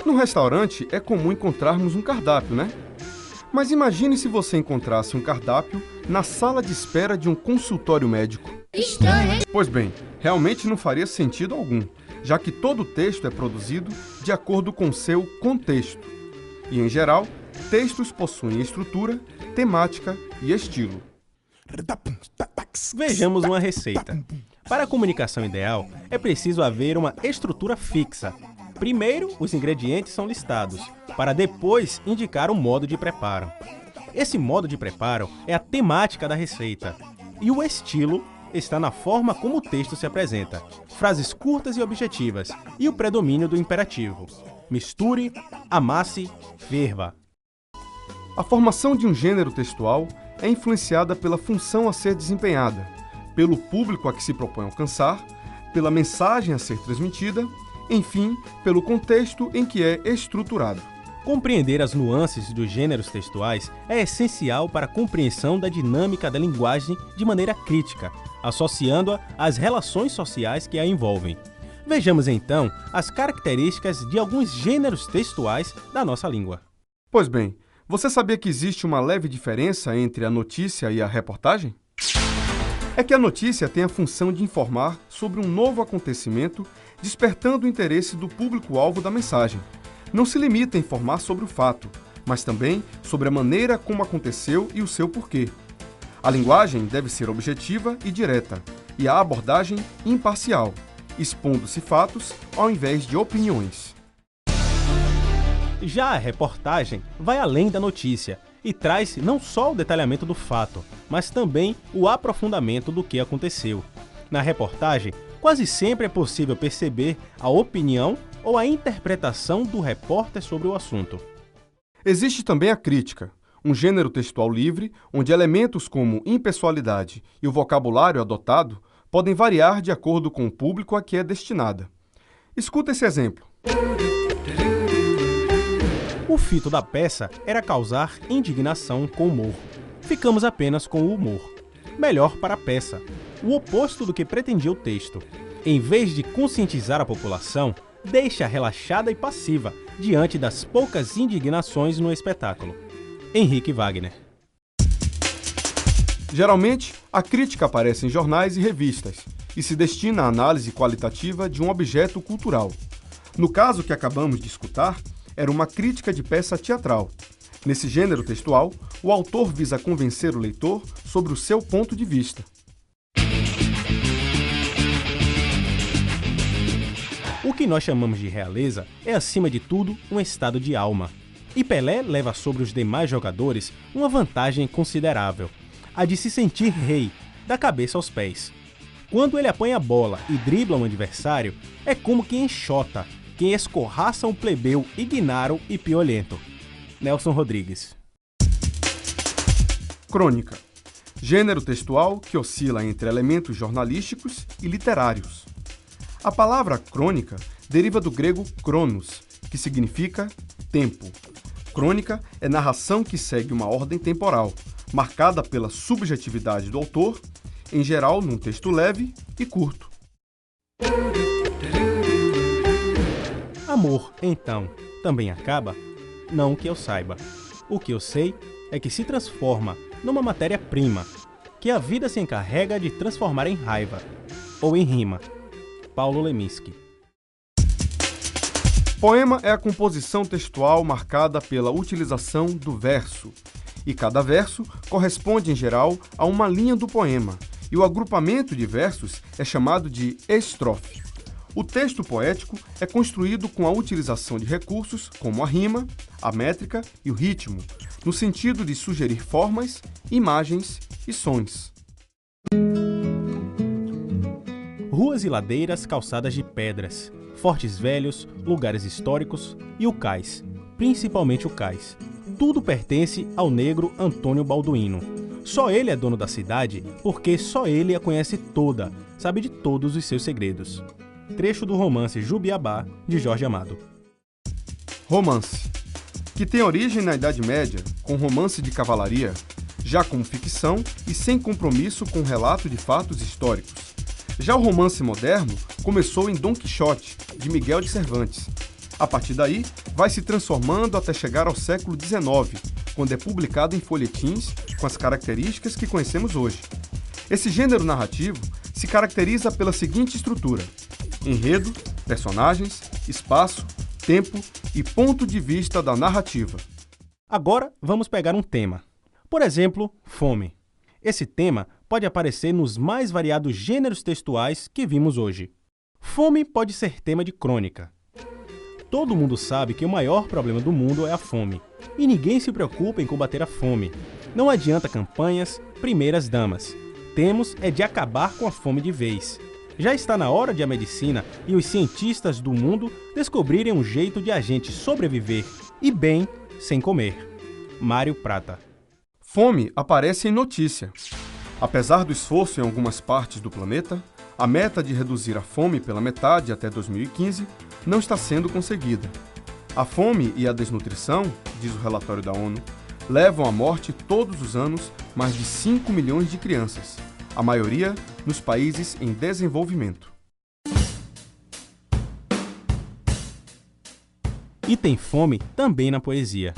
No restaurante é comum encontrarmos um cardápio, né? Mas imagine se você encontrasse um cardápio na sala de espera de um consultório médico. Estranho, hein? Pois bem, realmente não faria sentido algum, já que todo texto é produzido de acordo com seu contexto. E, em geral, textos possuem estrutura, temática e estilo. Vejamos uma receita. Para a comunicação ideal, é preciso haver uma estrutura fixa. Primeiro, os ingredientes são listados, para depois indicar o modo de preparo. Esse modo de preparo é a temática da receita. E o estilo está na forma como o texto se apresenta. Frases curtas e objetivas, e o predomínio do imperativo. Misture, amasse, ferva. A formação de um gênero textual é influenciada pela função a ser desempenhada, pelo público a que se propõe alcançar, pela mensagem a ser transmitida, enfim, pelo contexto em que é estruturado. Compreender as nuances dos gêneros textuais é essencial para a compreensão da dinâmica da linguagem de maneira crítica, associando-a às relações sociais que a envolvem. Vejamos então as características de alguns gêneros textuais da nossa língua. Pois bem, você sabia que existe uma leve diferença entre a notícia e a reportagem? É que a notícia tem a função de informar sobre um novo acontecimento, despertando o interesse do público-alvo da mensagem. Não se limita a informar sobre o fato, mas também sobre a maneira como aconteceu e o seu porquê. A linguagem deve ser objetiva e direta, e a abordagem imparcial, expondo-se fatos ao invés de opiniões. Já a reportagem vai além da notícia e traz não só o detalhamento do fato, mas também o aprofundamento do que aconteceu. Na reportagem, quase sempre é possível perceber a opinião ou a interpretação do repórter sobre o assunto. Existe também a crítica, um gênero textual livre, onde elementos como impessoalidade e o vocabulário adotado podem variar de acordo com o público a que é destinada. Escuta esse exemplo. O fito da peça era causar indignação com humor. Ficamos apenas com o humor. Melhor para a peça, o oposto do que pretendia o texto. Em vez de conscientizar a população, deixa relaxada e passiva diante das poucas indignações no espetáculo. Henrique Wagner. Geralmente, a crítica aparece em jornais e revistas e se destina à análise qualitativa de um objeto cultural. No caso que acabamos de escutar, era uma crítica de peça teatral. Nesse gênero textual, o autor visa convencer o leitor sobre o seu ponto de vista. O que nós chamamos de realeza é, acima de tudo, um estado de alma. E Pelé leva sobre os demais jogadores uma vantagem considerável, a de se sentir rei, da cabeça aos pés. Quando ele apanha a bola e dribla um adversário, é como quem enxota, quem escorraça um plebeu ignaro e piolento. Nelson Rodrigues. Crônica. Gênero textual que oscila entre elementos jornalísticos e literários. A palavra crônica deriva do grego cronos, que significa tempo. Crônica é narração que segue uma ordem temporal, marcada pela subjetividade do autor, em geral num texto leve e curto. Amor, então, também acaba? Não que eu saiba. O que eu sei é que se transforma numa matéria-prima, que a vida se encarrega de transformar em raiva, ou em rima. Paulo Leminski. Poema é a composição textual marcada pela utilização do verso, e cada verso corresponde, em geral, a uma linha do poema, e o agrupamento de versos é chamado de estrofe. O texto poético é construído com a utilização de recursos como a rima, a métrica e o ritmo, no sentido de sugerir formas, imagens e sons. Ruas e ladeiras calçadas de pedras, fortes velhos, lugares históricos e o cais, principalmente o cais. Tudo pertence ao negro Antônio Balduino. Só ele é dono da cidade porque só ele a conhece toda, sabe de todos os seus segredos. Trecho do romance Jubiabá, de Jorge Amado. Romance. Que tem origem na Idade Média, com romance de cavalaria, já como ficção e sem compromisso com o relato de fatos históricos. Já o romance moderno começou em Dom Quixote, de Miguel de Cervantes. A partir daí, vai se transformando até chegar ao século XIX, quando é publicado em folhetins com as características que conhecemos hoje. Esse gênero narrativo se caracteriza pela seguinte estrutura: enredo, personagens, espaço, tempo e ponto de vista da narrativa. Agora vamos pegar um tema. Por exemplo, fome. Esse tema pode aparecer nos mais variados gêneros textuais que vimos hoje. Fome pode ser tema de crônica. Todo mundo sabe que o maior problema do mundo é a fome, e ninguém se preocupa em combater a fome. Não adianta campanhas, primeiras damas. Temos é de acabar com a fome de vez. Já está na hora de a medicina e os cientistas do mundo descobrirem um jeito de a gente sobreviver, e bem, sem comer. Mário Prata. Fome aparece em notícia. Apesar do esforço em algumas partes do planeta, a meta de reduzir a fome pela metade até 2015 não está sendo conseguida. A fome e a desnutrição, diz o relatório da ONU, levam à morte todos os anos mais de 5 milhões de crianças, a maioria nos países em desenvolvimento. E tem fome também na poesia.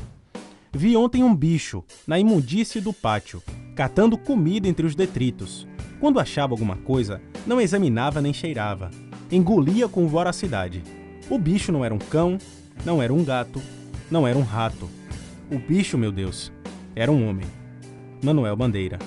Vi ontem um bicho, na imundície do pátio, catando comida entre os detritos. Quando achava alguma coisa, não examinava nem cheirava. Engolia com voracidade. O bicho não era um cão, não era um gato, não era um rato. O bicho, meu Deus, era um homem. Manuel Bandeira.